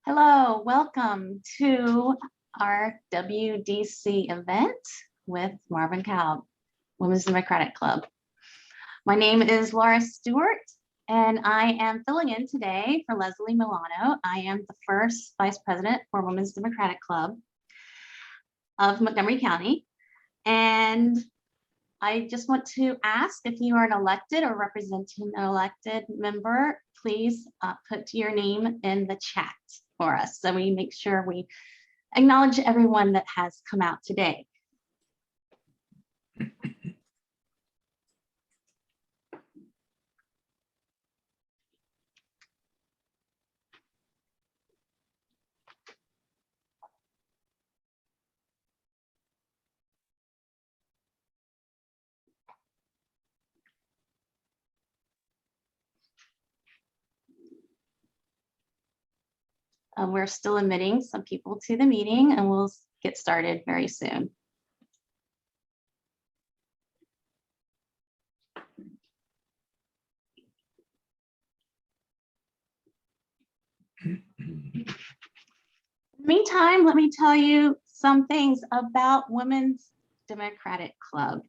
Hello, welcome to our WDC event with Marvin Kalb, Women's Democratic Club. My name is Laura Stewart, and I am filling in today for Leslie Milano. I am the first Vice President for Women's Democratic Club of Montgomery County. And I just want to ask if you are an elected or representing an elected member, please put your name in the chat for us so we make sure we acknowledge everyone that has come out today. We're still admitting some people to the meeting and we'll get started very soon. Meantime, let me tell you some things about Women's Democratic Club.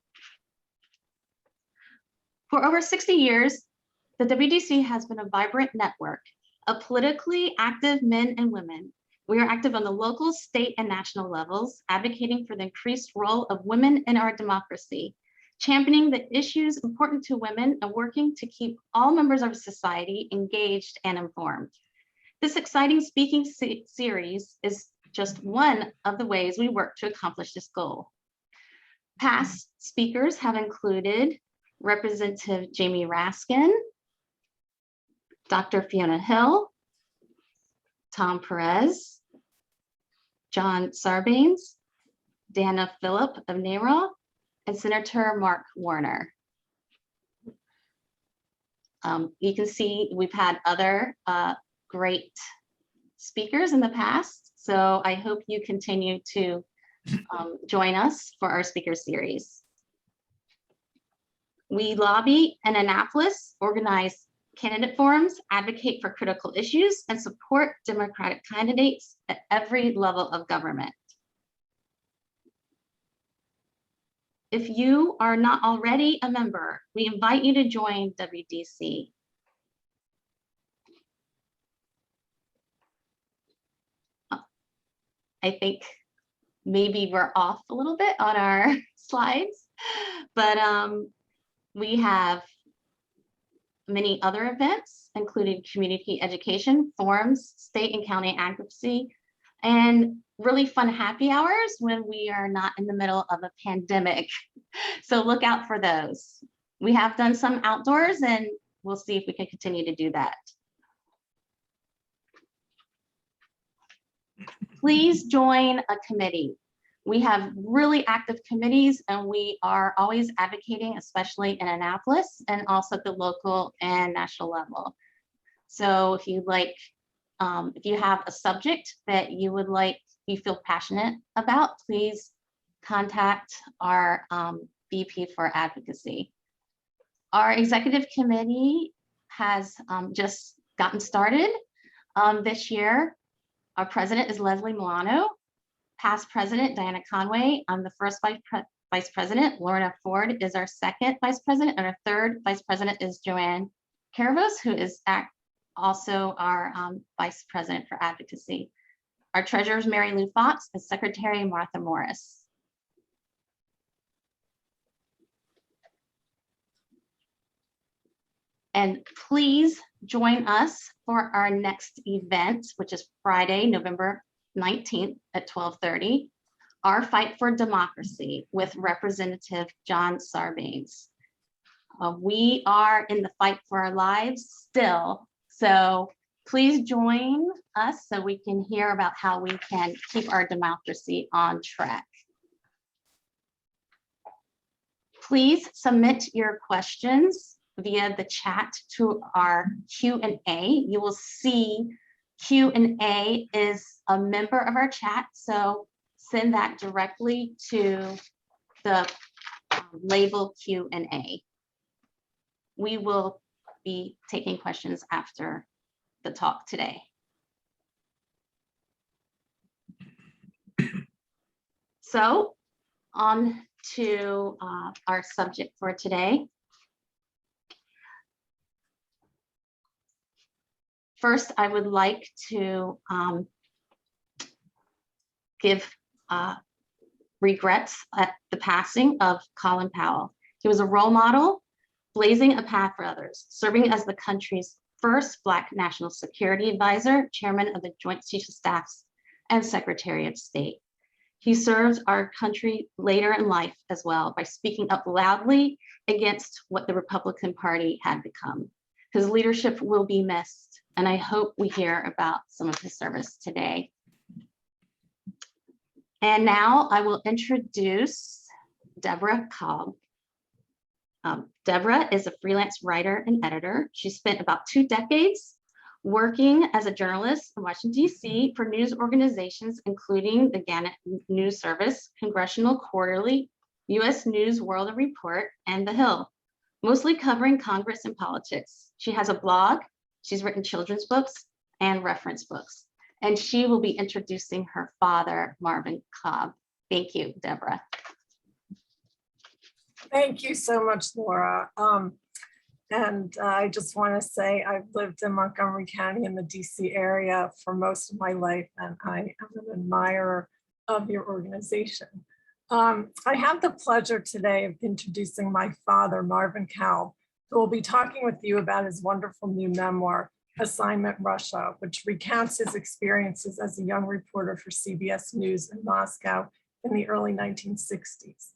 For over 60 years, the WDC has been a vibrant network of politically active men and women. We are active on the local, state, and national levels, advocating for the increased role of women in our democracy, championing the issues important to women, and working to keep all members of society engaged and informed. This exciting speaking series is just one of the ways we work to accomplish this goal. Past speakers have included Representative Jamie Raskin, Dr. Fiona Hill, Tom Perez, John Sarbanes, Dana Phillip of NARA, and Senator Mark Warner. You can see we've had other great speakers in the past, so I hope you continue to join us for our speaker series. We lobby in Annapolis, organize candidate forums, advocate for critical issues, and support Democratic candidates at every level of government. If you are not already a member, we invite you to join WDC. I think maybe we're off a little bit on our slides, but we have many other events, including community education, forums, state and county advocacy, and really fun happy hours when we are not in the middle of a pandemic. So look out for those. We have done some outdoors and we'll see if we can continue to do that. Please join a committee. We have really active committees and we are always advocating, especially in Annapolis and also at the local and national level. So if you like, if you have a subject that you would like, you feel passionate about, please contact our VP for advocacy. Our executive committee has just gotten started this year. Our president is Leslie Milano. Past president, Diana Conway. I'm the first vice president. Lorna Ford is our second vice president, and our third vice president is Joanne Caravos, who is also our vice president for advocacy. Our treasurer is Mary Lou Fox, and secretary Martha Morris. And please join us for our next event, which is Friday, November 19th at 12:30, Our Fight for Democracy with Representative John Sarbanes. We are in the fight for our lives still, so please join us so we can hear about how we can keep our democracy on track. Please submit your questions via the chat to our Q&A. You will see Q&A is a member of our chat, so send that directly to the label Q&A. We will be taking questions after the talk today. So on to our subject for today. First, I would like to give regrets at the passing of Colin Powell. He was a role model, blazing a path for others, serving as the country's first Black National Security Advisor, Chairman of the Joint Chiefs of Staffs, and Secretary of State. He served our country later in life as well by speaking up loudly against what the Republican Party had become. His leadership will be missed, and I hope we hear about some of his service today. And now I will introduce Deborah Cobb. Deborah is a freelance writer and editor. She spent about 2 decades working as a journalist in Washington, D.C. for news organizations, including the Gannett News Service, Congressional Quarterly, U.S. News World Report, and The Hill, mostly covering Congress and politics. She has a blog, she's written children's books and reference books, and she will be introducing her father, Marvin Kalb. Thank you, Deborah. Thank you so much, Laura. I just want to say I've lived in Montgomery County in the DC area for most of my life, and I am an admirer of your organization. I have the pleasure today of introducing my father, Marvin Kalb, who will be talking with you about his wonderful new memoir, Assignment Russia, which recounts his experiences as a young reporter for CBS News in Moscow in the early 1960s.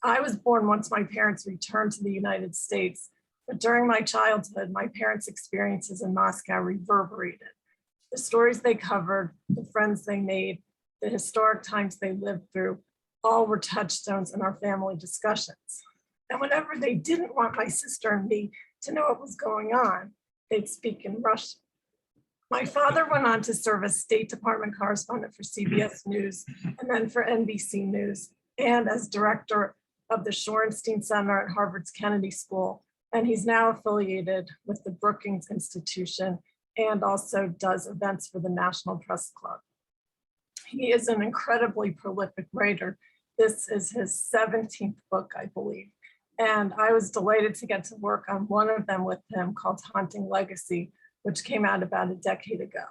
I was born once my parents returned to the United States, but during my childhood, my parents' experiences in Moscow reverberated. The stories they covered, the friends they made, the historic times they lived through, all were touchstones in our family discussions. And whenever they didn't want my sister and me to know what was going on, they'd speak in Russian. My father went on to serve as State Department correspondent for CBS News and then for NBC News, and as director of the Shorenstein Center at Harvard's Kennedy School. And he's now affiliated with the Brookings Institution and also does events for the National Press Club. He is an incredibly prolific writer. This is his 17th book, I believe. And I was delighted to get to work on one of them with him called Haunting Legacy, which came out about a decade ago.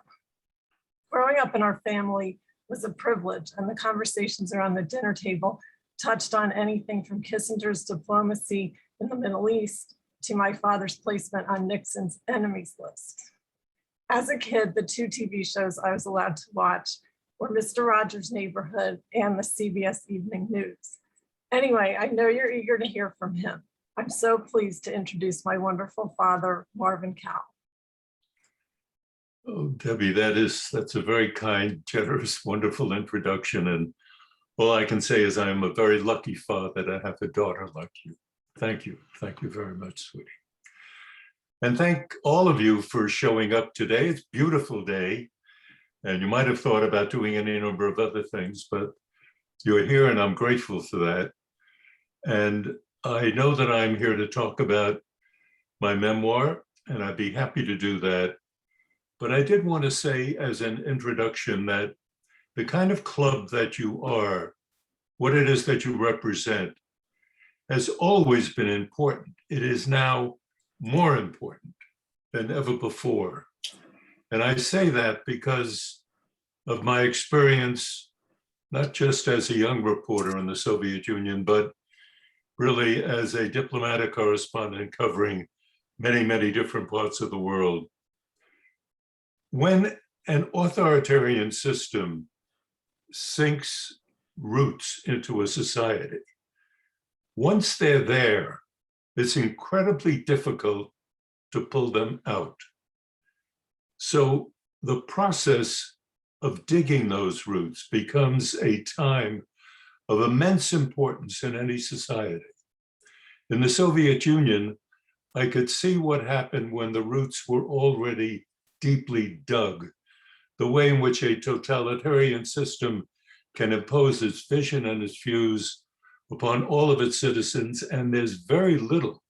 Growing up in our family was a privilege, and the conversations around the dinner table touched on anything from Kissinger's diplomacy in the Middle East to my father's placement on Nixon's enemies list. As a kid, the 2 TV shows I was allowed to watch were Mr. Rogers' Neighborhood and the CBS Evening News. Anyway, I know you're eager to hear from him. I'm so pleased to introduce my wonderful father, Marvin Kalb. Oh, Debbie, that's a very kind, generous, wonderful introduction. And all I can say is I am a very lucky father to have a daughter like you. Thank you. Thank you very much, sweetie. And thank all of you for showing up today. It's a beautiful day. And you might have thought about doing any number of other things, but you're here and I'm grateful for that. And I know that I'm here to talk about my memoir, and I'd be happy to do that. But I did want to say as an introduction that the kind of club that you are, what it is that you represent, has always been important. It is now more important than ever before. And I say that because of my experience, not just as a young reporter in the Soviet Union, but really as a diplomatic correspondent covering many, many different parts of the world. When an authoritarian system sinks roots into a society, once they're there, it's incredibly difficult to pull them out. So the process of digging those roots becomes a time of immense importance in any society. In the Soviet Union, I could see what happened when the roots were already deeply dug, the way in which a totalitarian system can impose its vision and its views upon all of its citizens, and there's very little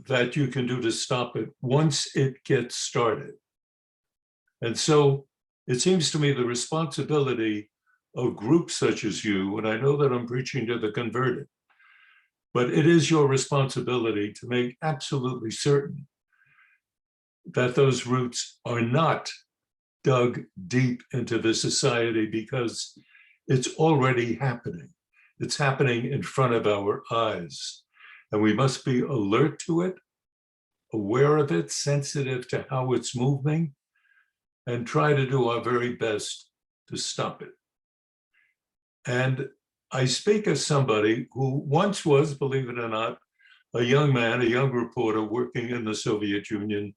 that you can do to stop it once it gets started. And so it seems to me the responsibility of groups such as you, and I know that I'm preaching to the converted, but it is your responsibility to make absolutely certain that those roots are not dug deep into the society, because it's already happening. It's happening in front of our eyes, and we must be alert to it, aware of it, sensitive to how it's moving, and try to do our very best to stop it. And I speak as somebody who once was, believe it or not, a young man, a young reporter working in the Soviet Union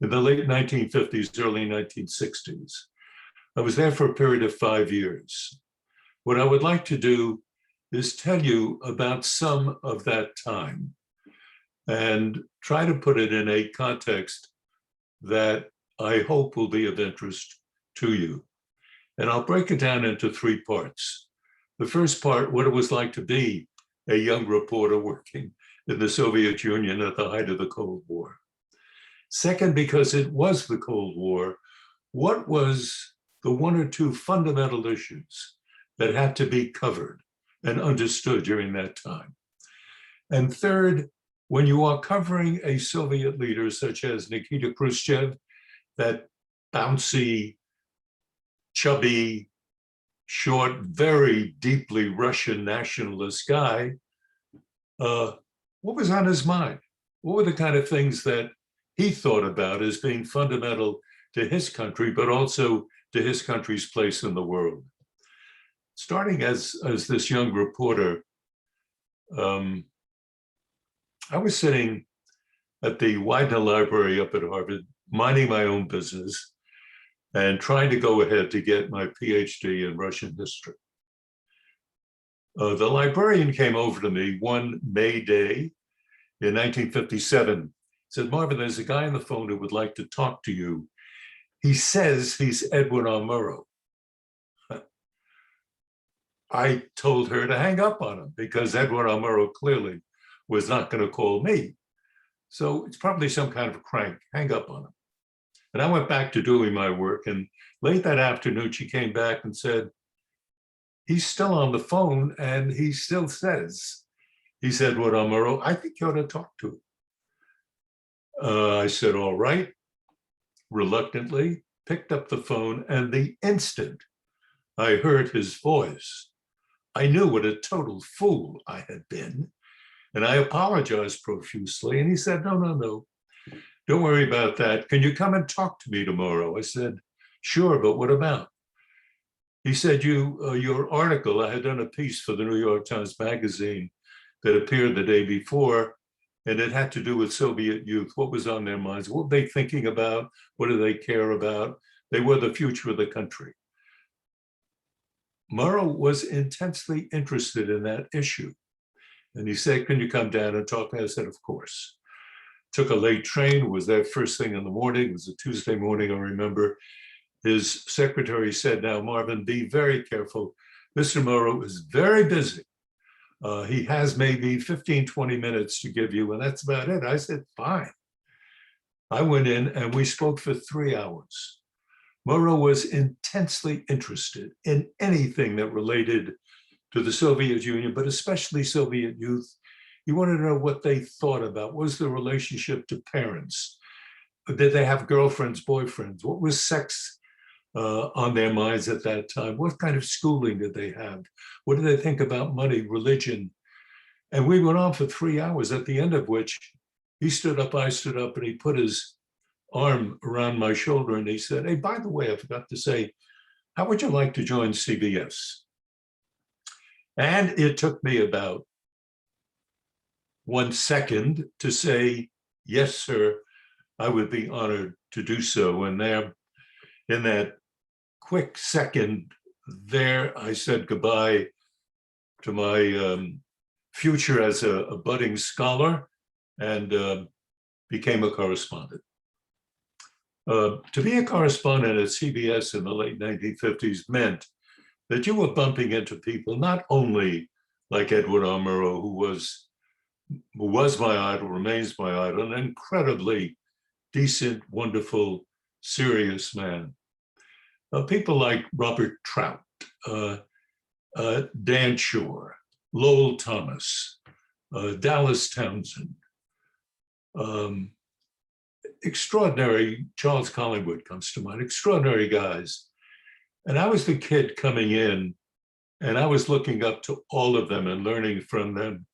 in the late 1950s, early 1960s. I was there for a period of 5 years. What I would like to do is tell you about some of that time and try to put it in a context that I hope will be of interest to you. And I'll break it down into 3 parts. The first part, what it was like to be a young reporter working in the Soviet Union at the height of the Cold War. Second, because it was the Cold War, what was the 1 or 2 fundamental issues that had to be covered and understood during that time? And third, when you are covering a Soviet leader such as Nikita Khrushchev, that bouncy, chubby, short, very deeply Russian nationalist guy, what was on his mind? What were the kind of things that he thought about as being fundamental to his country, but also to his country's place in the world? Starting as this young reporter, I was sitting at the Widener Library up at Harvard, minding my own business and trying to go ahead to get my PhD in Russian history. The librarian came over to me one May day in 1957, said, "Marvin, there's a guy on the phone who would like to talk to you. He says he's Edward R. Murrow." I told her to hang up on him because Edward R. Murrow clearly was not going to call me. So it's probably some kind of a crank, hang up on him. And I went back to doing my work, and late that afternoon, she came back and said, "He's still on the phone and he still says he's Edward R. Murrow. I think you ought to talk to him." I said, "All right," reluctantly, picked up the phone, and the instant I heard his voice, I knew what a total fool I had been, and I apologized profusely. And he said, no, don't worry about that. Can you come and talk to me tomorrow?" I said, "Sure, but what about?" He said, your article, I had done a piece for the New York Times Magazine that appeared the day before, and it had to do with Soviet youth. What was on their minds? What were they thinking about? What do they care about? They were the future of the country. Murrow was intensely interested in that issue. And he said, "Can you come down and talk?" I said, "Of course." Took a late train, was there first thing in the morning. It was a Tuesday morning, I remember. His secretary said, "Now, Marvin, be very careful. Mr. Murrow is very busy. He has maybe 15, 20 minutes to give you, and that's about it." I said, "Fine." I went in and we spoke for 3 hours. Murrow was intensely interested in anything that related to the Soviet Union, but especially Soviet youth. He wanted to know what they thought about. What was the relationship to parents? Did they have girlfriends, boyfriends? What was sex on their minds at that time? What kind of schooling did they have? What did they think about money, religion? And we went on for 3 hours, at the end of which he stood up, I stood up, and he put his arm around my shoulder and he said, "Hey, by the way, I forgot to say, how would you like to join CBS?" And it took me about 1 second to say, "Yes, sir, I would be honored to do so." And there, in that quick second there, I said goodbye to my future as a budding scholar and became a correspondent. To be a correspondent at CBS in the late 1950s meant that you were bumping into people not only like Edward R. Murrow, who was my idol, remains my idol, an incredibly decent, wonderful, serious man. People like Robert Trout, Dan Shore, Lowell Thomas, Dallas Townsend, extraordinary, Charles Collingwood comes to mind, extraordinary guys. And I was the kid coming in, and I was looking up to all of them and learning from them.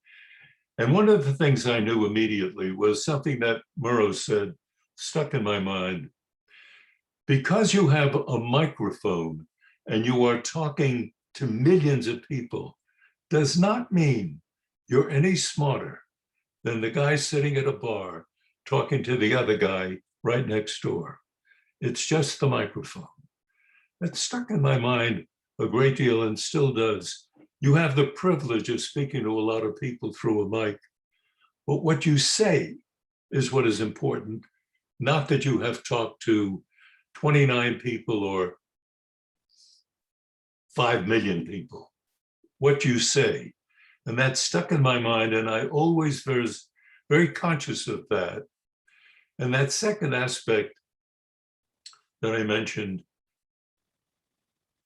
And one of the things I knew immediately was something that Murrow said, stuck in my mind. Because you have a microphone and you are talking to millions of people, does not mean you're any smarter than the guy sitting at a bar talking to the other guy right next door. It's just the microphone. That stuck in my mind a great deal and still does. You have the privilege of speaking to a lot of people through a mic, but what you say is what is important, not that you have talked to 29 people or 5 million people. What you say, and that stuck in my mind, and I always was very conscious of that. And that second aspect that I mentioned,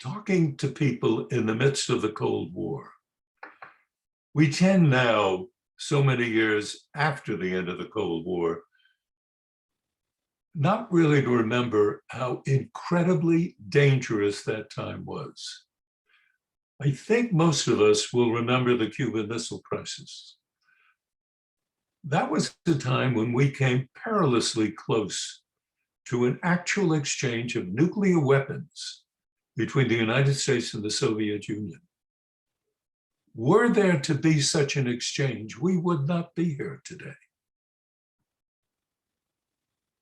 talking to people in the midst of the Cold War. We tend now, so many years after the end of the Cold War, not really to remember how incredibly dangerous that time was. I think most of us will remember the Cuban Missile Crisis. That was the time when we came perilously close to an actual exchange of nuclear weapons between the United States and the Soviet Union. Were there to be such an exchange, we would not be here today.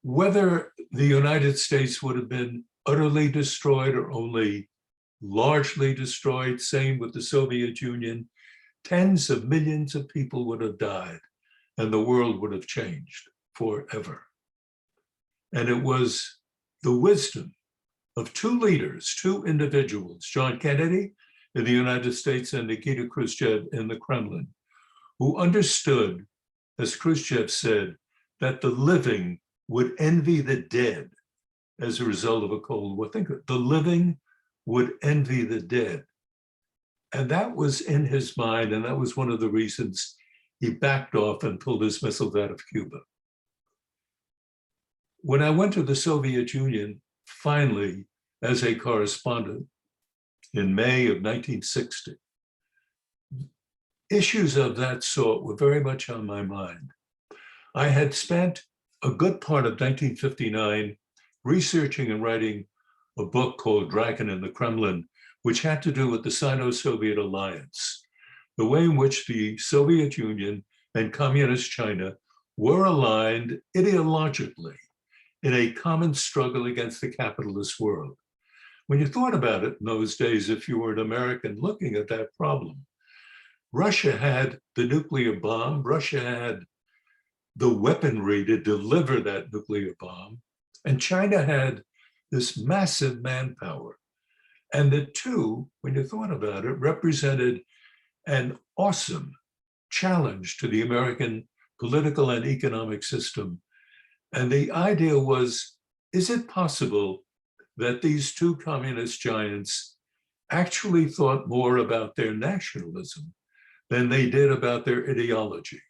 Whether the United States would have been utterly destroyed or only largely destroyed, same with the Soviet Union, tens of millions of people would have died and the world would have changed forever. And it was the wisdom of two leaders, two individuals, John Kennedy in the United States and Nikita Khrushchev in the Kremlin, who understood, as Khrushchev said, that the living would envy the dead as a result of a Cold War. Think of it, the living would envy the dead. And that was in his mind, and that was one of the reasons he backed off and pulled his missiles out of Cuba. When I went to the Soviet Union, finally, as a correspondent in May of 1960, issues of that sort were very much on my mind. I had spent a good part of 1959 researching and writing a book called Dragon in the Kremlin, which had to do with the Sino-Soviet alliance, the way in which the Soviet Union and Communist China were aligned ideologically in a common struggle against the capitalist world. When you thought about it in those days, if you were an American looking at that problem, Russia had the nuclear bomb, Russia had the weaponry to deliver that nuclear bomb, and China had this massive manpower. And the two, when you thought about it, represented an awesome challenge to the American political and economic system. And the idea was, is it possible that these two communist giants actually thought more about their nationalism than they did about their ideology?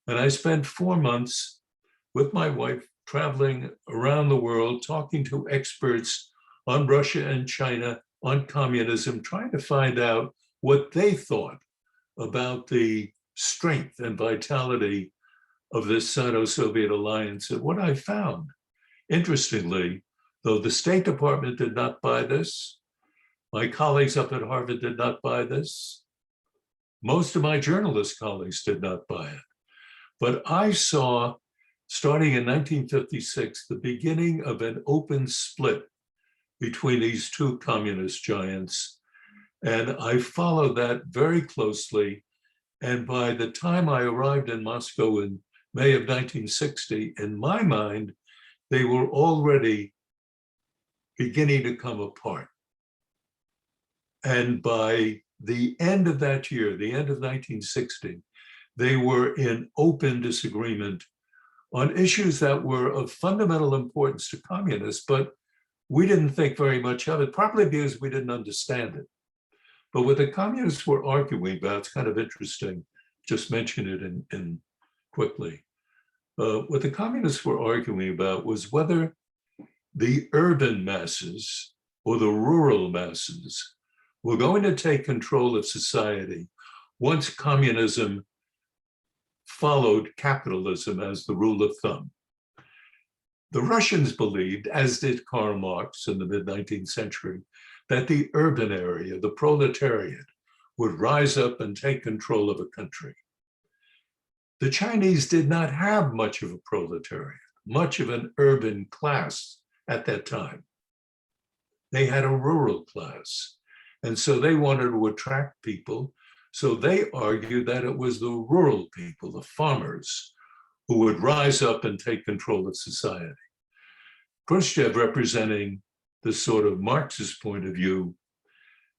And I spent 4 months with my wife traveling around the world, talking to experts on Russia and China, on communism, trying to find out what they thought about the strength and vitality of this Sino-Soviet alliance. And what I found, interestingly, though the State Department did not buy this, my colleagues up at Harvard did not buy this, most of my journalist colleagues did not buy it. But I saw, starting in 1956, the beginning of an open split between these two communist giants. And I followed that very closely. And by the time I arrived in Moscow in May of 1960, in my mind, they were already beginning to come apart. And by the end of that year, the end of 1960, they were in open disagreement on issues that were of fundamental importance to communists, but we didn't think very much of it, probably because we didn't understand it. But what the communists were arguing about, it's kind of interesting, just mention it in quickly. What the communists were arguing about was whether the urban masses or the rural masses were going to take control of society once communism followed capitalism as the rule of thumb. The Russians believed, as did Karl Marx in the mid-19th century, that the urban area, the proletariat, would rise up and take control of a country. The Chinese did not have much of a proletariat, much of an urban class at that time. They had a rural class. And so they wanted to attract people. So they argued that it was the rural people, the farmers, who would rise up and take control of society. Khrushchev, representing the sort of Marxist point of view,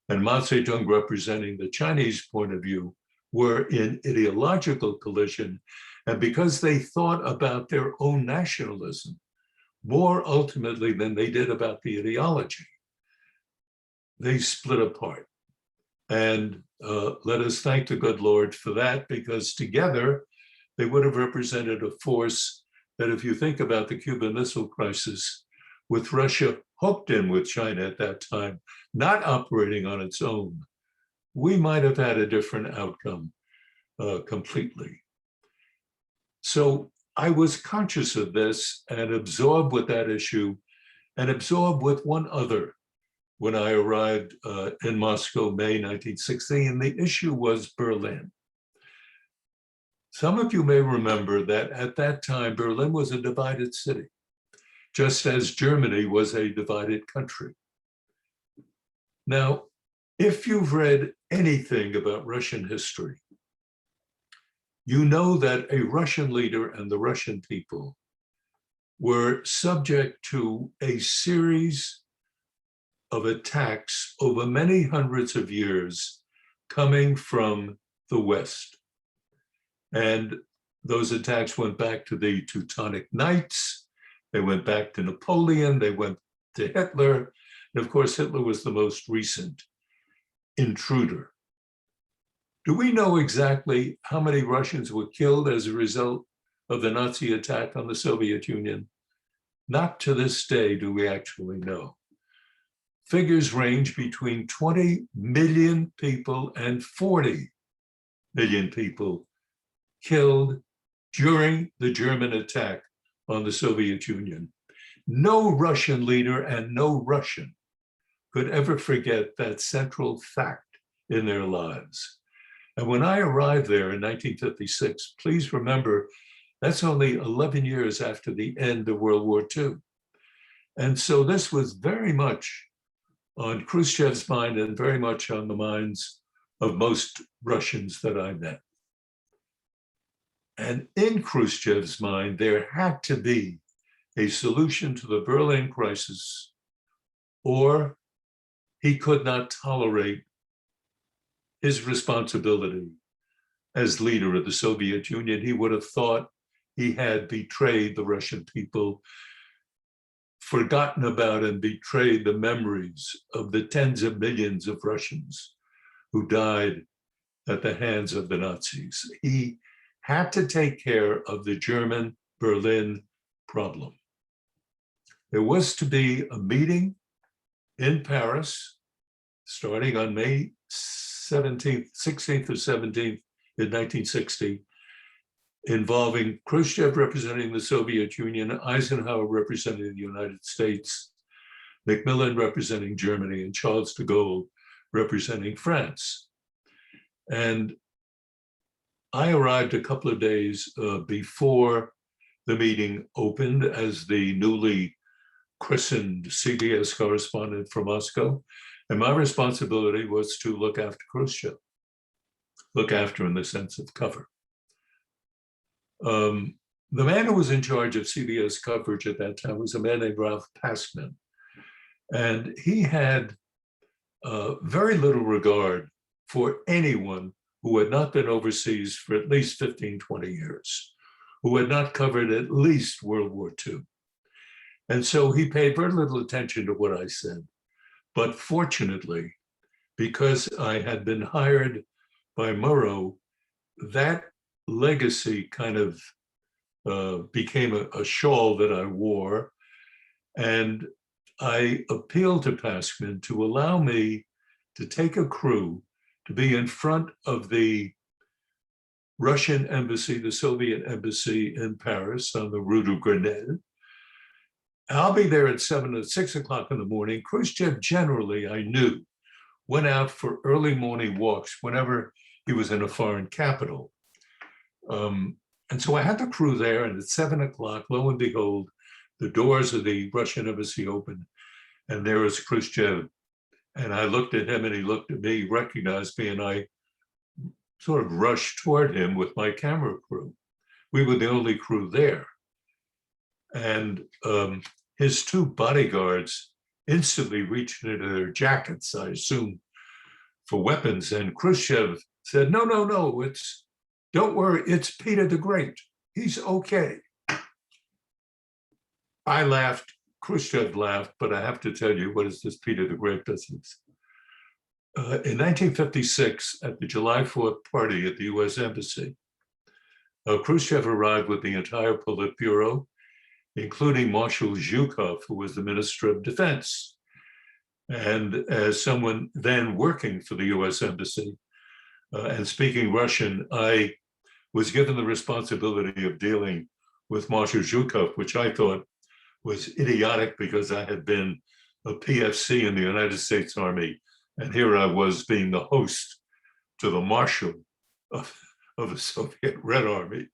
and Mao Zedong representing the Chinese point of view, were in ideological collision. And because they thought about their own nationalism more ultimately than they did about the ideology, they split apart. And let us thank the good Lord for that, because together they would have represented a force that, if you think about the Cuban Missile Crisis, with Russia hooked in with China at that time, not operating on its own, we might have had a different outcome completely. So I was conscious of this and absorbed with that issue, and absorbed with one other when I arrived in Moscow, May 1960, and the issue was Berlin. Some of you may remember that at that time, Berlin was a divided city, just as Germany was a divided country. Now, if you've read anything about Russian history, you know that a Russian leader and the Russian people were subject to a series of attacks over many hundreds of years coming from the West. And those attacks went back to the Teutonic Knights, they went back to Napoleon, they went to Hitler, and of course Hitler was the most recent intruder. Do we know exactly how many Russians were killed as a result of the Nazi attack on the Soviet Union? Not to this day do we actually know. Figures range between 20 million people and 40 million people killed during the German attack on the Soviet Union. No Russian leader and no Russian could ever forget that central fact in their lives. And when I arrived there in 1956, please remember, that's only 11 years after the end of World War II. And so this was very much on Khrushchev's mind and very much on the minds of most Russians that I met. And in Khrushchev's mind, there had to be a solution to the Berlin crisis, or he could not tolerate his responsibility as leader of the Soviet Union. He would have thought he had betrayed the Russian people, forgotten about and betrayed the memories of the tens of millions of Russians who died at the hands of the Nazis. He had to take care of the German Berlin problem. There was to be a meeting in Paris starting on May 16th or 17th in 1960, involving Khrushchev representing the Soviet Union, Eisenhower representing the United States, Macmillan representing Germany, and Charles de Gaulle representing France. And I arrived a couple of days before the meeting opened as the newly christened CBS correspondent from Moscow. And my responsibility was to look after Khrushchev, look after in the sense of cover. The man who was in charge of CBS coverage at that time was a man named Ralph Passman. And he had very little regard for anyone who had not been overseas for at least 15, 20 years, who had not covered at least World War II. And so he paid very little attention to what I said. But fortunately, because I had been hired by Murrow, that legacy kind of became a shawl that I wore. And I appealed to Passman to allow me to take a crew to be in front of the Russian embassy, the Soviet embassy in Paris on the Rue de Grenelle. I'll be there at 6 o'clock in the morning. Khrushchev generally, I knew, went out for early morning walks whenever he was in a foreign capital. And so I had the crew there, and at 7 o'clock, lo and behold, the doors of the Russian embassy opened, and there was Khrushchev. And I looked at him, and he looked at me, recognized me, and I sort of rushed toward him with my camera crew. We were the only crew there. And his two bodyguards instantly reached into their jackets, I assume, for weapons. And Khrushchev said, no, no, no, don't worry, it's Peter the Great. He's okay. I laughed, Khrushchev laughed, but I have to tell you, what is this Peter the Great business? In 1956, at the July 4th party at the US Embassy, Khrushchev arrived with the entire Politburo, including Marshal Zhukov, who was the Minister of Defense. And as someone then working for the US Embassy and speaking Russian, I was given the responsibility of dealing with Marshal Zhukov, which I thought was idiotic because I had been a PFC in the United States Army. And here I was being the host to the Marshal of the Soviet Red Army.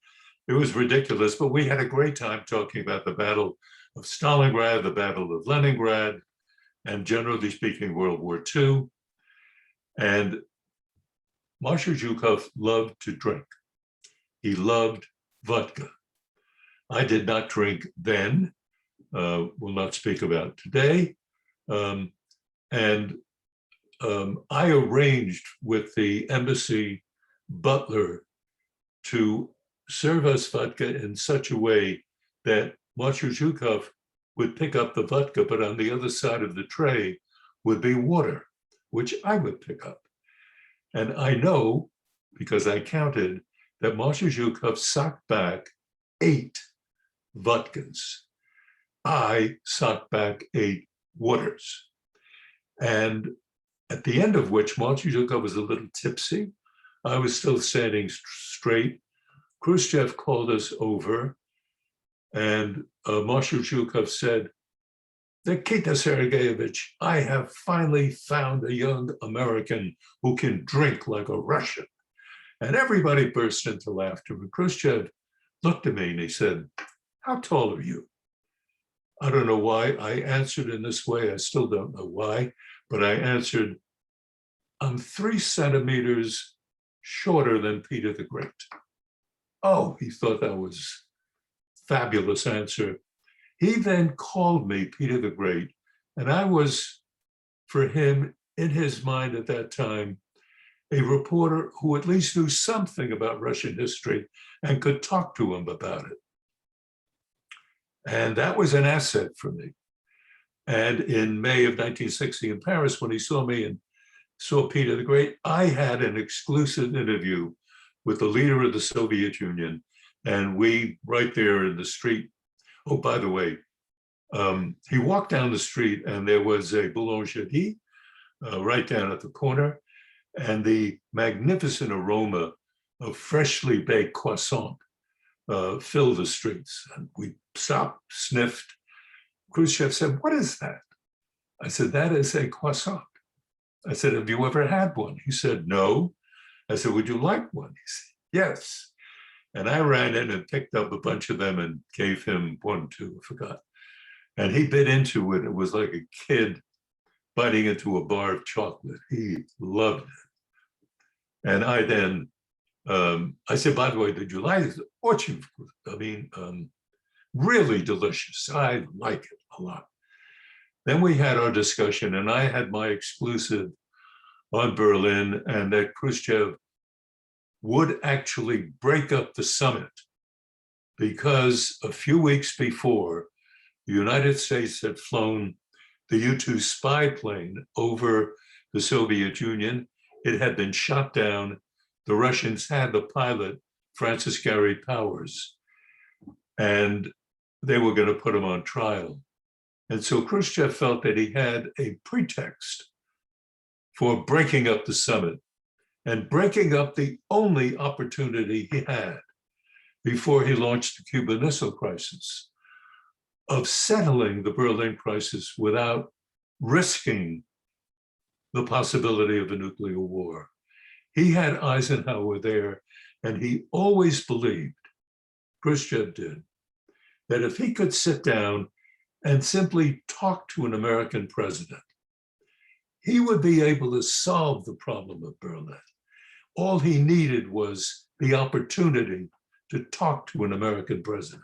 It was ridiculous, but we had a great time talking about the Battle of Stalingrad, the Battle of Leningrad, and generally speaking, World War II. And Marshal Zhukov loved to drink. He loved vodka. I did not drink then, will not speak about today. I arranged with the embassy butler to serve us vodka in such a way that Marshal Zhukov would pick up the vodka, but on the other side of the tray would be water, which I would pick up. And I know, because I counted, that Marshal Zhukov socked back 8 vodkas. I socked back 8 waters. And at the end of which, Marshal Zhukov was a little tipsy. I was still standing straight. Khrushchev called us over, and Marshal Zhukov said, Nikita Sergeyevich, I have finally found a young American who can drink like a Russian. And everybody burst into laughter. And Khrushchev looked at me and he said, how tall are you? I don't know why I answered in this way. I still don't know why, but I answered, I'm 3 centimeters shorter than Peter the Great. Oh, he thought that was a fabulous answer. He then called me Peter the Great, and I was, for him, in his mind at that time, a reporter who at least knew something about Russian history and could talk to him about it. And that was an asset for me. And in May of 1960 in Paris, when he saw me and saw Peter the Great, I had an exclusive interview with the leader of the Soviet Union. And we, right there in the street, oh, by the way, he walked down the street and there was a boulangerie right down at the corner, and the magnificent aroma of freshly baked croissant filled the streets. And we stopped, sniffed. Khrushchev said, what is that? I said, that is a croissant. I said, have you ever had one? He said, no. I said, would you like one? He said, yes. And I ran in and picked up a bunch of them and gave him 1, 2, I forgot. And he bit into it. It was like a kid biting into a bar of chocolate. He loved it. And I then, I said, by the way, did you like it? Очень, I mean, really delicious. I like it a lot. Then we had our discussion, and I had my exclusive on Berlin, and that Khrushchev would actually break up the summit because a few weeks before, the United States had flown the U-2 spy plane over the Soviet Union. It had been shot down. The Russians had the pilot, Francis Gary Powers, and they were going to put him on trial. And so Khrushchev felt that he had a pretext for breaking up the summit and breaking up the only opportunity he had before he launched the Cuban Missile Crisis of settling the Berlin crisis without risking the possibility of a nuclear war. He had Eisenhower there, and he always believed, Khrushchev did, that if he could sit down and simply talk to an American president, he would be able to solve the problem of Berlin. All he needed was the opportunity to talk to an American president.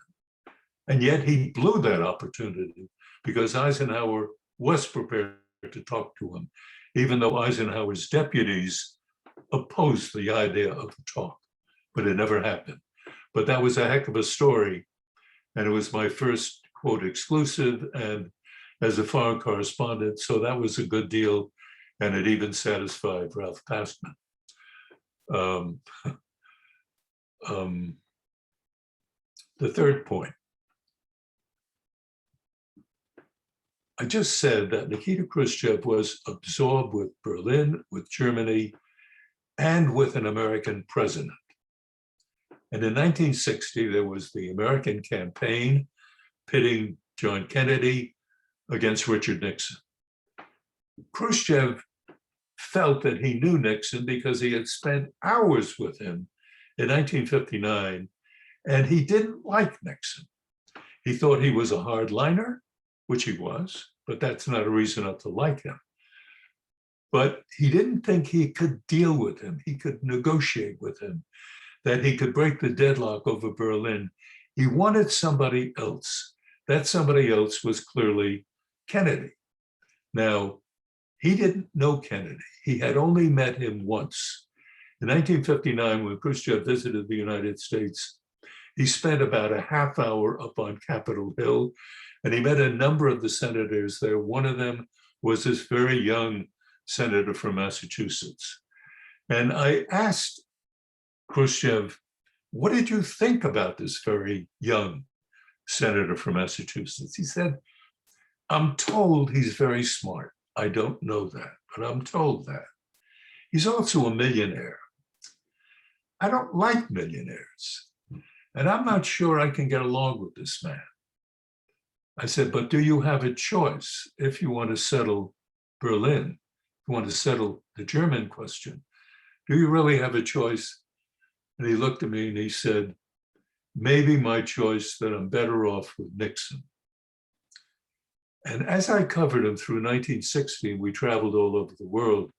And yet he blew that opportunity because Eisenhower was prepared to talk to him, even though Eisenhower's deputies opposed the idea of the talk, but it never happened. But that was a heck of a story. And it was my first, quote, exclusive and as a foreign correspondent. So that was a good deal. And it even satisfied Ralph Passman. The third point. I just said that Nikita Khrushchev was absorbed with Berlin, with Germany, and with an American president. And in 1960, there was the American campaign pitting John Kennedy against Richard Nixon. Khrushchev felt that he knew Nixon because he had spent hours with him in 1959, and he didn't like Nixon. He thought he was a hardliner, which he was, but that's not a reason not to like him. But he didn't think he could deal with him, he could negotiate with him, that he could break the deadlock over Berlin. He wanted somebody else. That somebody else was clearly Kennedy. Now, he didn't know Kennedy. He had only met him once. In 1959, when Khrushchev visited the United States, he spent about a half hour up on Capitol Hill, and he met a number of the senators there. One of them was this very young senator from Massachusetts. And I asked Khrushchev, what did you think about this very young senator from Massachusetts? He said, I'm told he's very smart. I don't know that, but I'm told that. He's also a millionaire. I don't like millionaires, and I'm not sure I can get along with this man. I said, but do you have a choice if you want to settle Berlin, if you want to settle the German question? Do you really have a choice? And he looked at me and he said, maybe my choice that I'm better off with Nixon. And as I covered him through 1960, we traveled all over the world.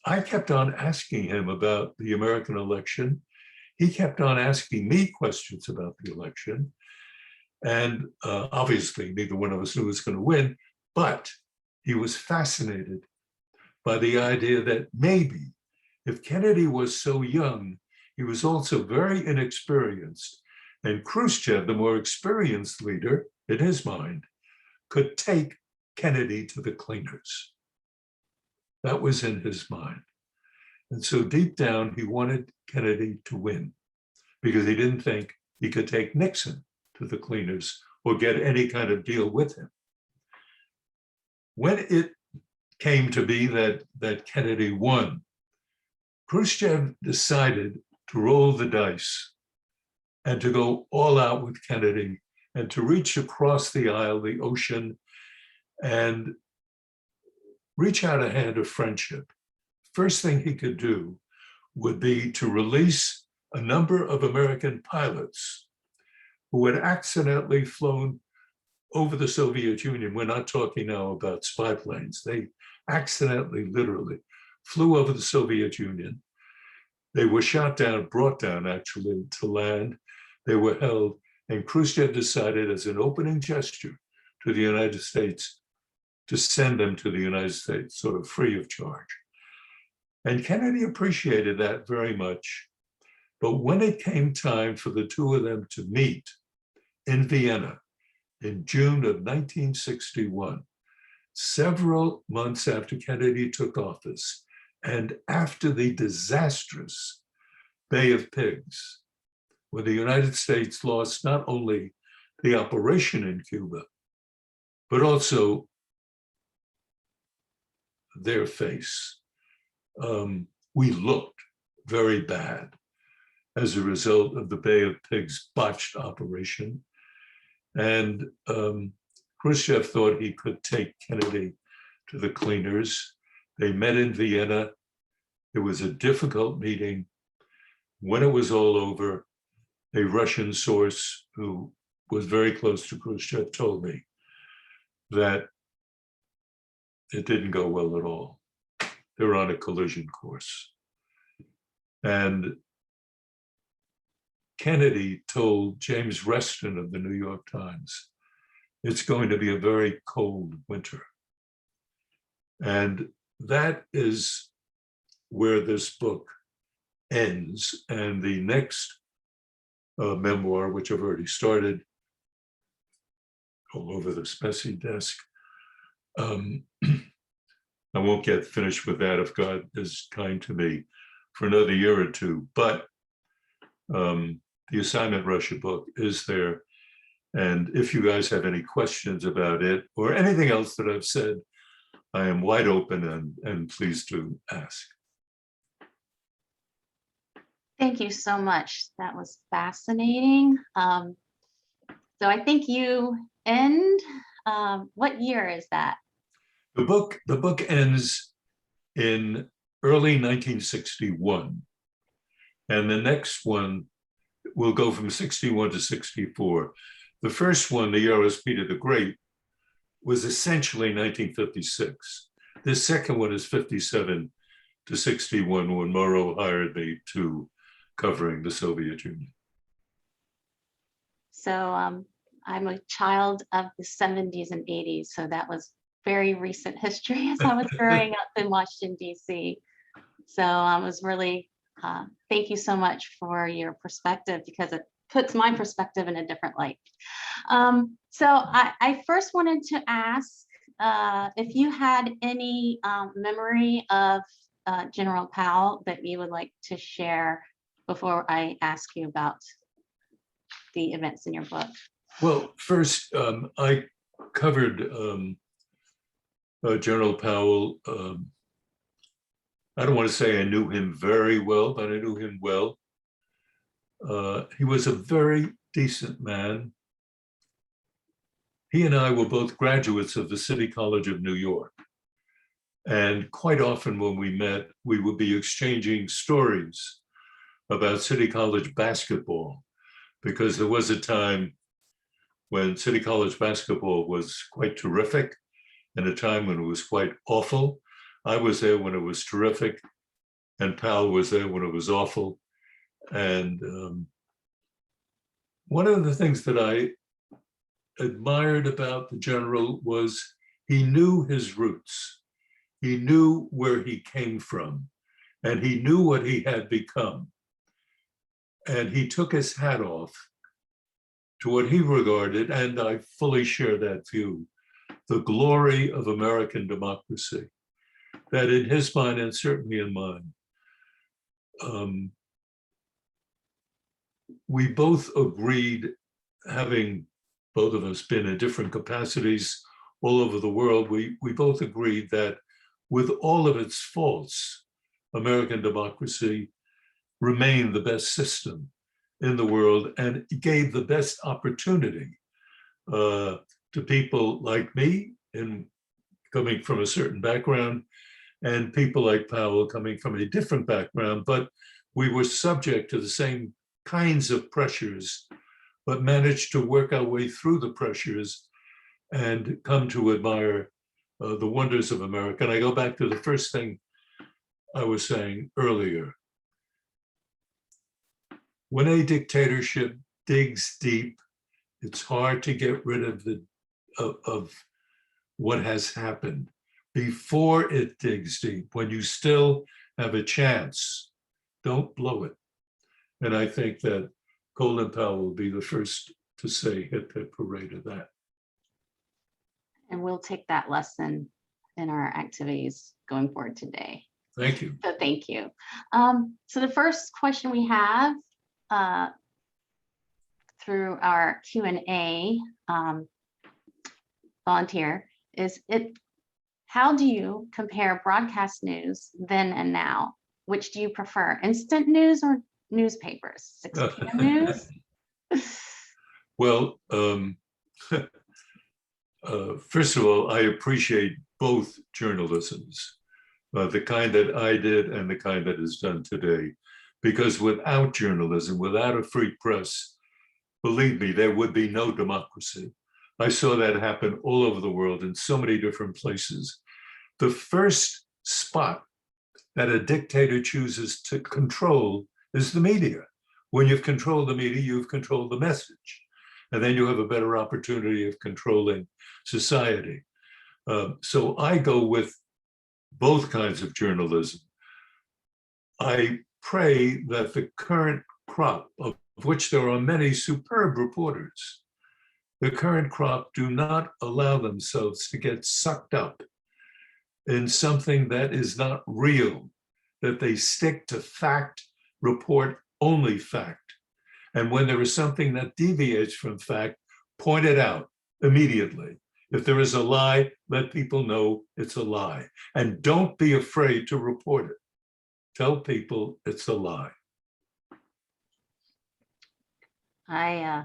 I kept on asking him about the American election. He kept on asking me questions about the election. And obviously, neither one of us knew who was going to win, but he was fascinated by the idea that maybe if Kennedy was so young, he was also very inexperienced. And Khrushchev, the more experienced leader in his mind, could take Kennedy to the cleaners. That was in his mind. And so deep down, he wanted Kennedy to win because he didn't think he could take Nixon to the cleaners or get any kind of deal with him. When it came to be that Kennedy won, Khrushchev decided to roll the dice and to go all out with Kennedy and to reach across the aisle, the ocean, and reach out a hand of friendship. First thing he could do would be to release a number of American pilots who had accidentally flown over the Soviet Union. We're not talking now about spy planes. They accidentally, literally, flew over the Soviet Union. They were shot down, brought down actually to land. They were held, and Khrushchev decided as an opening gesture to the United States to send them to the United States, sort of free of charge. And Kennedy appreciated that very much. But when it came time for the two of them to meet in Vienna in June of 1961, several months after Kennedy took office and after the disastrous Bay of Pigs, when the United States lost not only the operation in Cuba, but also their face. We looked very bad as a result of the Bay of Pigs botched operation. And Khrushchev thought he could take Kennedy to the cleaners. They met in Vienna. It was a difficult meeting. When it was all over, a Russian source who was very close to Khrushchev told me that it didn't go well at all. They were on a collision course. And Kennedy told James Reston of the New York Times, it's going to be a very cold winter. And that is where this book ends. And the next memoir, which I've already started, all over this messy desk, I won't get finished with that if God is kind to me for another year or two, but the Assignment Russia book is there. And if you guys have any questions about it or anything else that I've said, I am wide open and pleased to ask. Thank you so much. That was fascinating. So I think you end, what year is that? The book ends in early 1961. And the next one will go from 61 to 64. The first one, the year I was Peter the Great, was essentially 1956. This second one is 57 to 61 when Morrow hired me to covering the Soviet Union. So I'm a child of the 70s and 80s, so that was very recent history as I was growing up in Washington, D.C. So I was really, thank you so much for your perspective, because it puts my perspective in a different light. So I first wanted to ask if you had any memory of General Powell that you would like to share before I ask you about the events in your book. Well, first, I covered General Powell. I don't want to say I knew him very well, but I knew him well. He was a very decent man. He and I were both graduates of the City College of New York. And quite often when we met, we would be exchanging stories about City College basketball, because there was a time when City College basketball was quite terrific and a time when it was quite awful. I was there when it was terrific, and Powell was there when it was awful. And one of the things that I admired about the general was he knew his roots. He knew where he came from, and he knew what he had become. And he took his hat off to what he regarded, and I fully share that view, the glory of American democracy, that in his mind and certainly in mine, we both agreed, having both of us been in different capacities all over the world, we both agreed that with all of its faults, American democracy remained the best system in the world and gave the best opportunity to people like me, in coming from a certain background, and people like Powell coming from a different background, but we were subject to the same kinds of pressures, but managed to work our way through the pressures and come to admire the wonders of America. And I go back to the first thing I was saying earlier. When a dictatorship digs deep, it's hard to get rid of what has happened. Before it digs deep, when you still have a chance, don't blow it. And I think that Colin Powell will be the first to say hip hip hooray to that. And we'll take that lesson in our activities going forward today. Thank you. So thank you. So the first question we have through our Q&A volunteer is how do you compare broadcast news then and now? Which do you prefer, instant news or newspapers? 6 p.m. news? Well, first of all, I appreciate both journalisms, the kind that I did and the kind that is done today, because without journalism, without a free press, believe me, there would be no democracy. I saw that happen all over the world in so many different places. The first spot that a dictator chooses to control is the media. When you've controlled the media, you've controlled the message. And then you have a better opportunity of controlling society. So I go with both kinds of journalism. I pray that the current crop, of which there are many superb reporters, the current crop do not allow themselves to get sucked up in something that is not real, that they stick to fact, report only fact. And when there is something that deviates from fact, point it out immediately. If there is a lie, let people know it's a lie. And don't be afraid to report it. Tell people it's a lie. I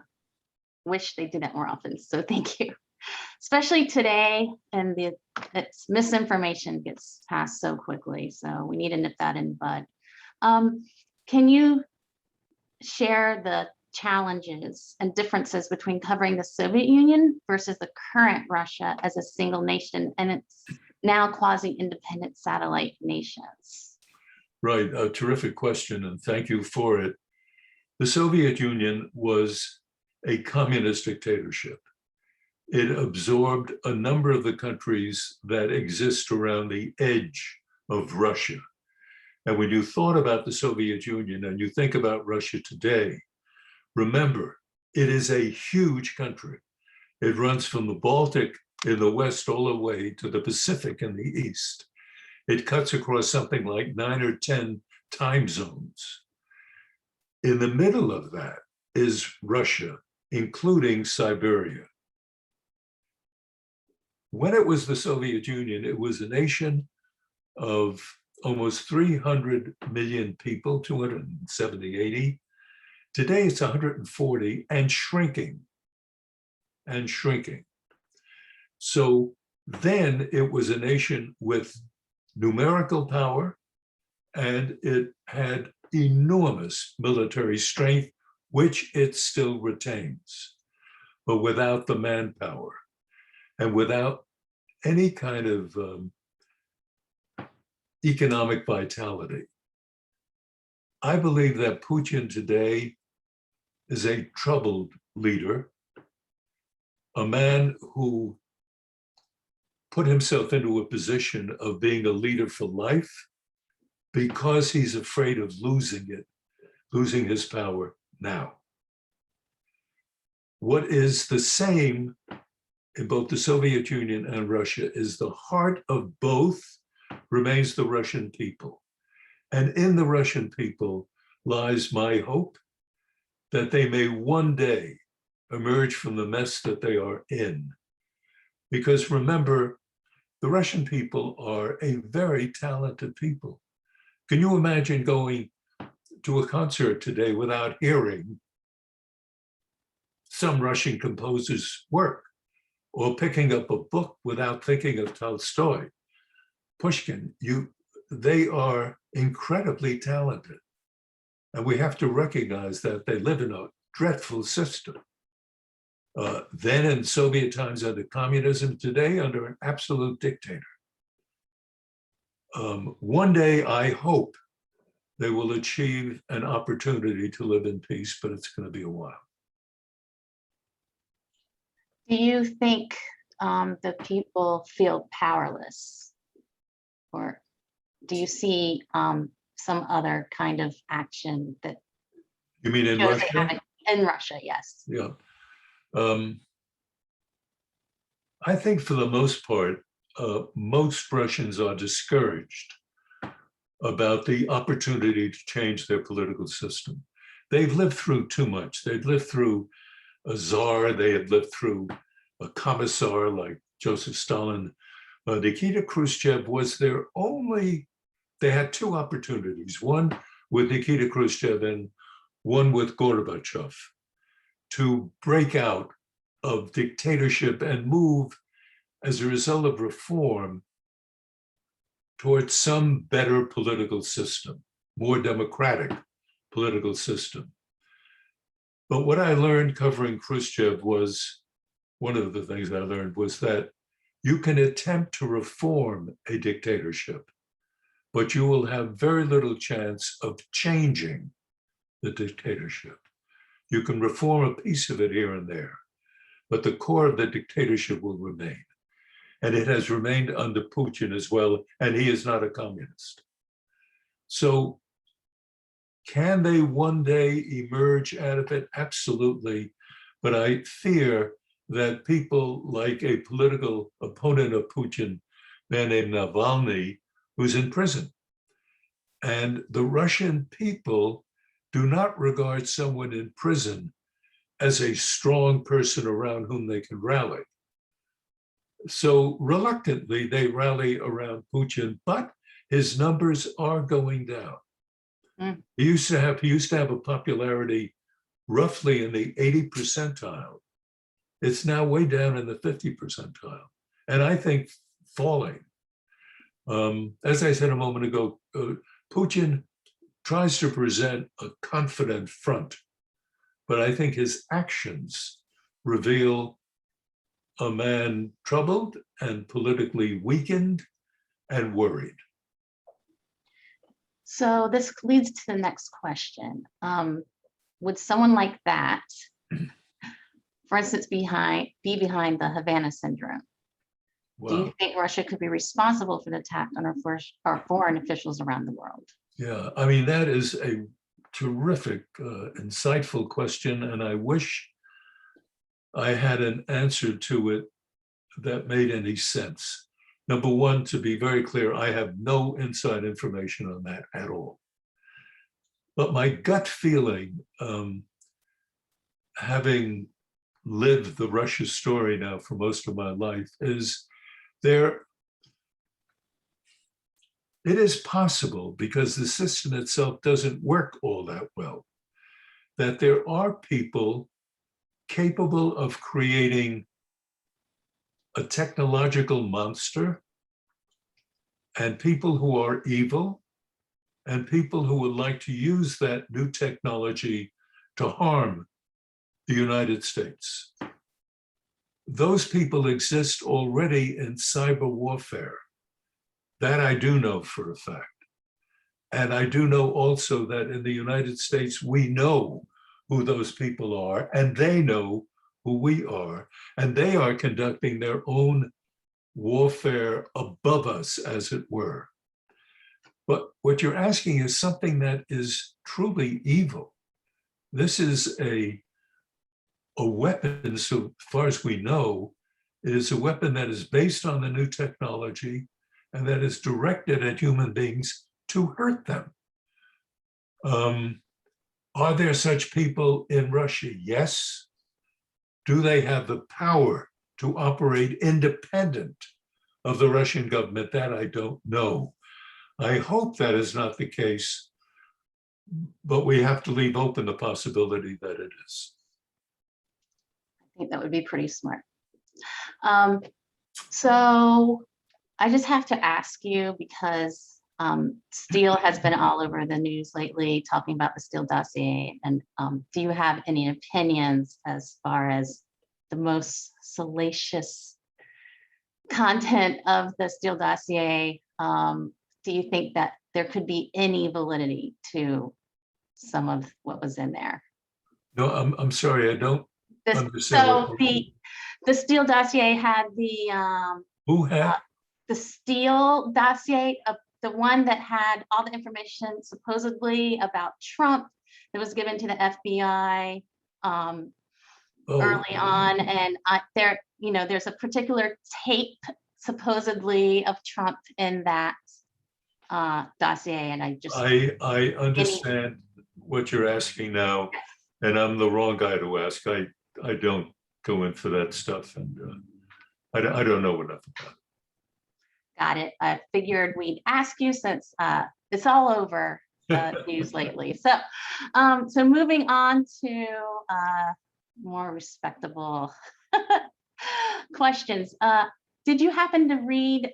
wish they did that more often, so thank you. Especially today, and it's misinformation gets passed so quickly, so we need to nip that in the bud. Can you share the challenges and differences between covering the Soviet Union versus the current Russia as a single nation and its now quasi-independent satellite nations? Right, a terrific question, and thank you for it. The Soviet Union was a communist dictatorship. It absorbed a number of the countries that exist around the edge of Russia. And when you thought about the Soviet Union and you think about Russia today, remember, it is a huge country. It runs from the Baltic in the west all the way to the Pacific in the east. It cuts across something like 9 or 10 time zones. In the middle of that is Russia, including Siberia. When it was the Soviet Union, it was a nation of almost 300 million people, 270, 80. Today it's 140 and shrinking, and shrinking. So then it was a nation with numerical power, and it had enormous military strength, which it still retains, but without the manpower and without any kind of economic vitality. I believe that Putin today is a troubled leader, a man who put himself into a position of being a leader for life because he's afraid of losing it, losing his power now. What is the same in both the Soviet Union and Russia is the heart of both remains the Russian people. And in the Russian people lies my hope that they may one day emerge from the mess that they are in. Because remember, the Russian people are a very talented people. Can you imagine going to a concert today without hearing some Russian composer's work, or picking up a book without thinking of Tolstoy, Pushkin? They are incredibly talented. And we have to recognize that they live in a dreadful system. Then in Soviet times under communism, today under an absolute dictator. One day, I hope they will achieve an opportunity to live in peace, but it's going to be a while. Do you think the people feel powerless? Or do you see some other kind of action that You mean in shows they Russia? haven't- in Russia, yes. Yeah. I think for the most part, most Russians are discouraged about the opportunity to change their political system. They've lived through too much. They've lived through a czar. They had lived through a commissar like Joseph Stalin. Nikita Khrushchev was their only, they had two opportunities, one with Nikita Khrushchev and one with Gorbachev, to break out of dictatorship and move as a result of reform towards some better political system, more democratic political system. But what I learned covering Khrushchev was, one of the things I learned was that you can attempt to reform a dictatorship, but you will have very little chance of changing the dictatorship. You can reform a piece of it here and there, but the core of the dictatorship will remain. And it has remained under Putin as well, and he is not a communist. So can they one day emerge out of it? Absolutely. But I fear that people like a political opponent of Putin, a man named Navalny, who's in prison. And the Russian people do not regard someone in prison as a strong person around whom they can rally. So reluctantly, they rally around Putin, but his numbers are going down. He used to have a popularity roughly in the 80 percentile. It's now way down in the 50 percentile, and I think falling. As I said a moment ago, Putin tries to present a confident front, but I think his actions reveal a man troubled and politically weakened and worried. So this leads to the next question. Would someone like that, for instance, be behind the Havana syndrome? Wow. Do you think Russia could be responsible for the attack on our foreign officials around the world? Yeah, I mean, that is a terrific, insightful question, and I wish I had an answer to it that made any sense. Number one, to be very clear, I have no inside information on that at all. But my gut feeling, having lived the Russia story now for most of my life, is it is possible, because the system itself doesn't work all that well, that there are people capable of creating a technological monster, and people who are evil, and people who would like to use that new technology to harm the United States. Those people exist already in cyber warfare. That I do know for a fact. And I do know also that in the United States, we know who those people are, and they know who we are, and they are conducting their own warfare above us, as it were. But what you're asking is something that is truly evil. This is a weapon, so far as we know, it is a weapon that is based on the new technology and that is directed at human beings to hurt them. Are there such people in Russia? Yes. Do they have the power to operate independent of the Russian government? That I don't know. I hope that is not the case, but we have to leave open the possibility that it is. I think that would be pretty smart. So I just have to ask you, because Steele has been all over the news lately talking about the Steele dossier. And do you have any opinions as far as the most salacious content of the Steele dossier? Do you think that there could be any validity to some of what was in there? No, I'm sorry, I don't understand. So the Steele dossier had the Who had? The Steele dossier, the one that had all the information supposedly about Trump that was given to the FBI. Oh, early on, and there, there's a particular tape supposedly of Trump in that dossier, and I just I understand what you're asking now, and I'm the wrong guy to ask. I don't go in for that stuff, and I don't know enough about it. got it. I figured we'd ask you since it's all over the news lately. So moving on to more respectable questions. Did you happen to read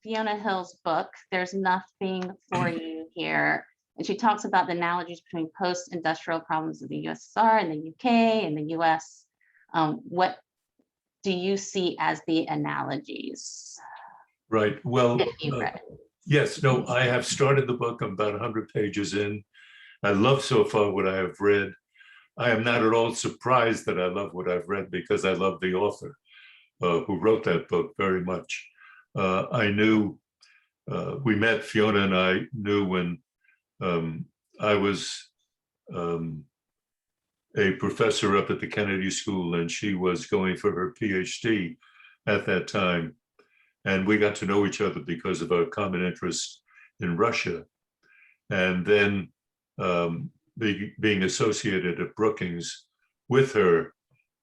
Fiona Hill's book, There's Nothing for You Here? And she talks about the analogies between post-industrial problems of the USSR and the UK and the US. What do you see as the analogies? Right. Well, If you read it. yes, no, I have started the book. I'm about 100 pages in. I love so far what I have read. I am not at all surprised that I love what I've read because I love the author who wrote that book very much. I knew, we met, Fiona and I knew when I was a professor up at the Kennedy School, and she was going for her PhD at that time. And we got to know each other because of our common interest in Russia. And then being associated at Brookings with her,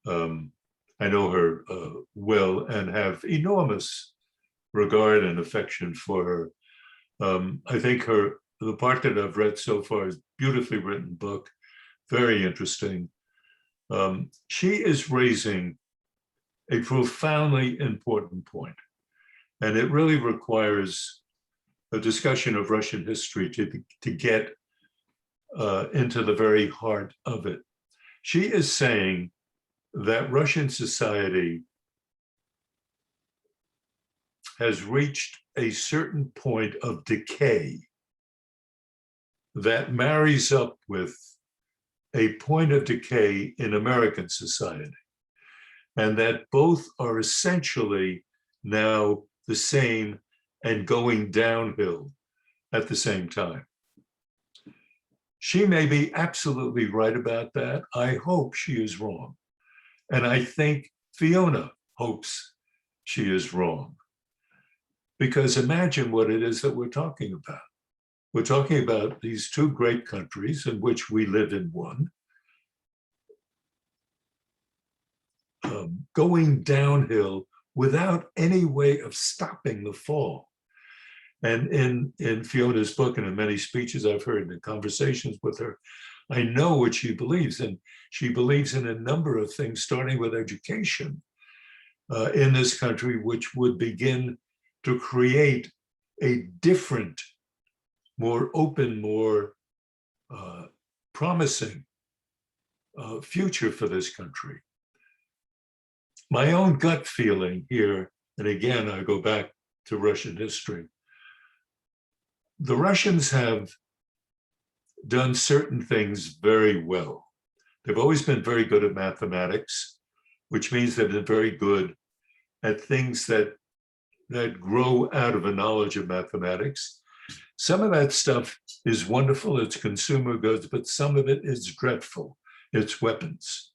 I know her well and have enormous regard and affection for her. I think the part that I've read so far is beautifully written book, very interesting. She is raising a profoundly important point, and it really requires a discussion of Russian history to get into the very heart of it. She is saying that Russian society has reached a certain point of decay that marries up with a point of decay in American society, and that both are essentially now the same and going downhill at the same time. She may be absolutely right about that. I hope she is wrong. And I think Fiona hopes she is wrong. Because imagine what it is that we're talking about. We're talking about these two great countries in which we live in one, going downhill without any way of stopping the fall. And in Fiona's book and in many speeches I've heard in conversations with her, I know what she believes. And she believes in a number of things, starting with education in this country, which would begin to create a different, more open, more promising future for this country. My own gut feeling here, and again, I go back to Russian history, the Russians have done certain things very well. They've always been very good at mathematics, which means they've been very good at things that grow out of a knowledge of mathematics. Some of that stuff is wonderful, it's consumer goods, but some of it is dreadful, it's weapons.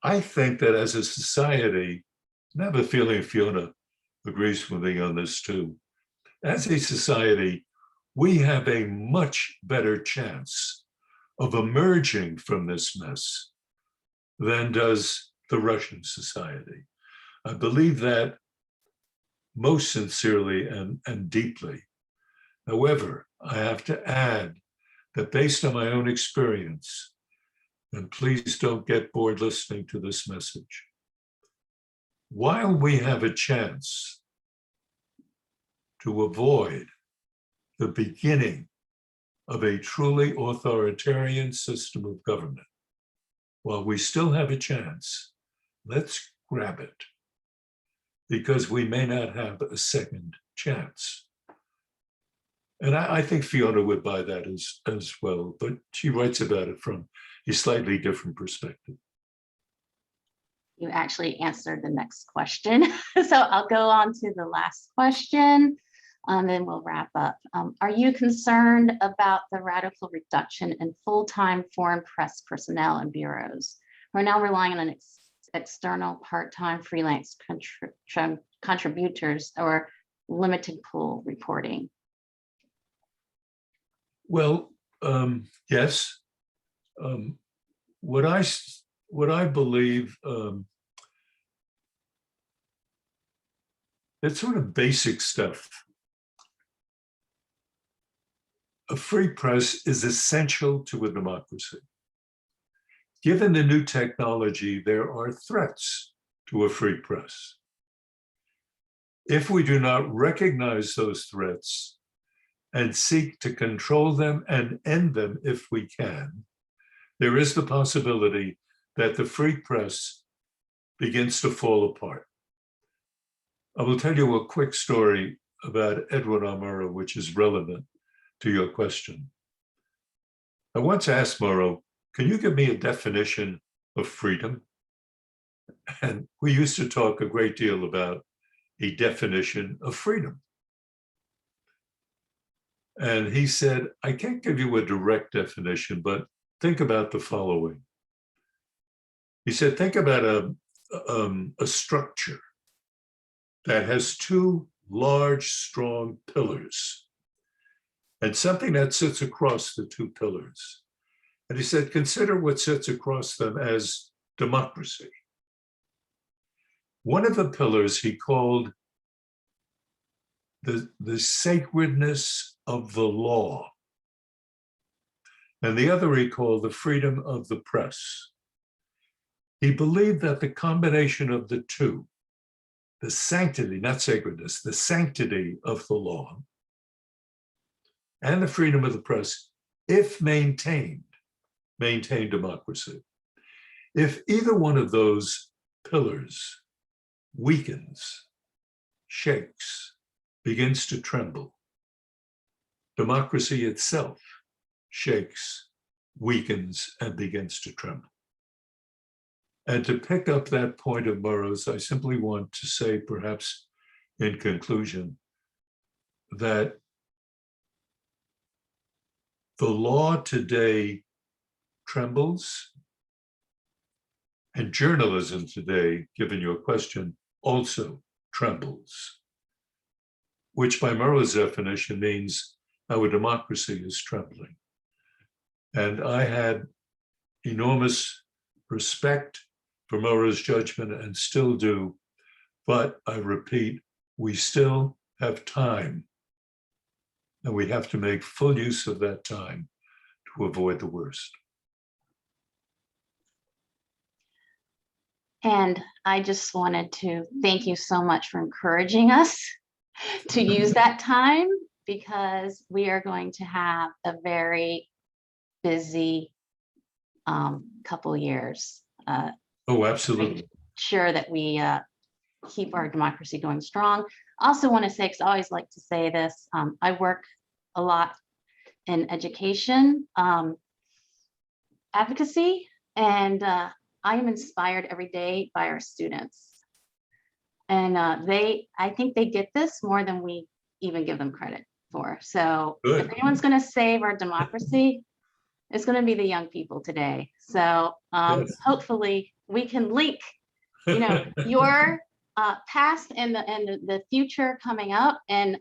I think that as a society, and I have a feeling Fiona agrees with me on this too, as a society, we have a much better chance of emerging from this mess than does the Russian society. I believe that most sincerely and deeply. However, I have to add that based on my own experience, and please don't get bored listening to this message, while we have a chance to avoid the beginning of a truly authoritarian system of government, while we still have a chance, let's grab it, because we may not have a second chance. And I think Fiona would buy that as well, but she writes about it from a slightly different perspective. You actually answered the next question. So I'll go on to the last question. And then we'll wrap up. Are you concerned about the radical reduction in full-time foreign press personnel and bureaus who are now relying on an external part-time freelance contributors or limited pool reporting? Well, yes. What I believe, it's sort of basic stuff. A free press is essential to a democracy. Given the new technology, there are threats to a free press. If we do not recognize those threats and seek to control them and end them if we can, there is the possibility that the free press begins to fall apart. I will tell you a quick story about Edward R. Murrow, which is relevant to your question. I once asked Murrow, can you give me a definition of freedom? And we used to talk a great deal about a definition of freedom. And he said, I can't give you a direct definition, but think about the following. He said, think about a structure that has two large, strong pillars and something that sits across the two pillars. And he said, consider what sits across them as democracy. One of the pillars he called the sacredness of the law. And the other he called the freedom of the press. He believed that the combination of the two, the sanctity, not sacredness, the sanctity of the law and the freedom of the press, if maintained democracy. If either one of those pillars weakens, shakes, begins to tremble, democracy itself shakes, weakens, and begins to tremble. And to pick up that point of Murrow's, I simply want to say, perhaps in conclusion, that the law today trembles, and journalism today, given your question, also trembles, which by Murrow's definition means our democracy is trembling. And I had enormous respect for Murrow's judgment and still do, but I repeat, we still have time, and we have to make full use of that time to avoid the worst. And I just wanted to thank you so much for encouraging us to use that time, because we are going to have a very busy couple years. Oh, absolutely. Sure that we keep our democracy going strong. Also want to say, because I always like to say this, I work a lot in education advocacy, and I am inspired every day by our students. And I think they get this more than we even give them credit for. So Good. if anyone's going to save our democracy, it's going to be the young people today. So Yes. hopefully we can link, your past and the future coming up, and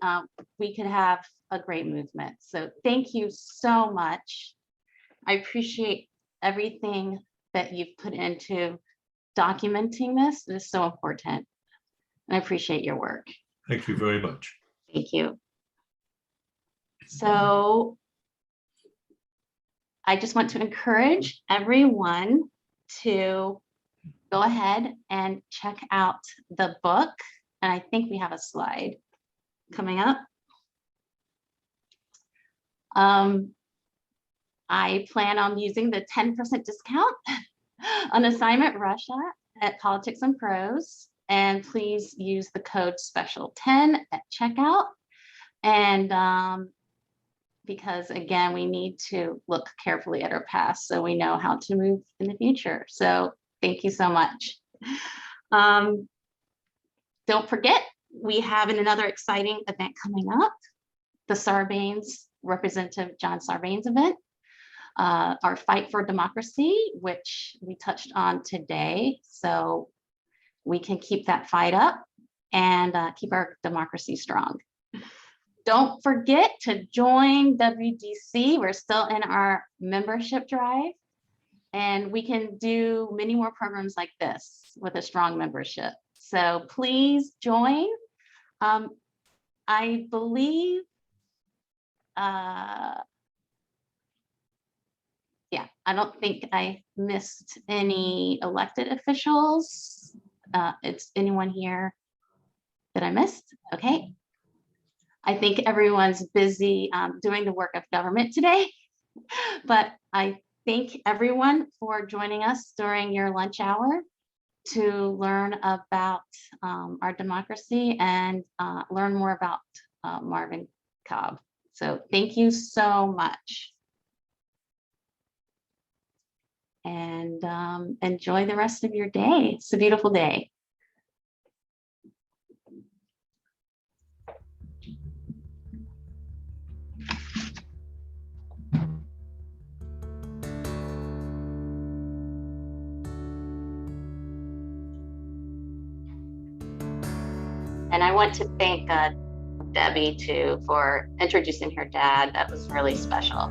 we could have a great movement. So thank you so much. I appreciate everything that you've put into documenting this. It is so important. And I appreciate your work. Thank you very much. Thank you. So I just want to encourage everyone to go ahead and check out the book. And I think we have a slide coming up. I plan on using the 10% discount on assignment Russia at Politics and Prose. And please use the code special 10 at checkout. And because again, we need to look carefully at our past so we know how to move in the future. So thank you so much. Don't forget, We have another exciting event coming up, the Representative John Sarbanes event, our Fight for Democracy, which we touched on today. So we can keep that fight up and keep our democracy strong. Don't forget to join WDC. We're still in our membership drive, and we can do many more programs like this with a strong membership. So please join. I believe, yeah, I don't think I missed any elected officials. It's anyone here that I missed? Okay. I think everyone's busy doing the work of government today, but I thank everyone for joining us during your lunch hour to learn about our democracy and learn more about Marvin Kalb. So thank you so much. And enjoy the rest of your day. It's a beautiful day. And I want to thank Debbie too for introducing her dad. That was really special.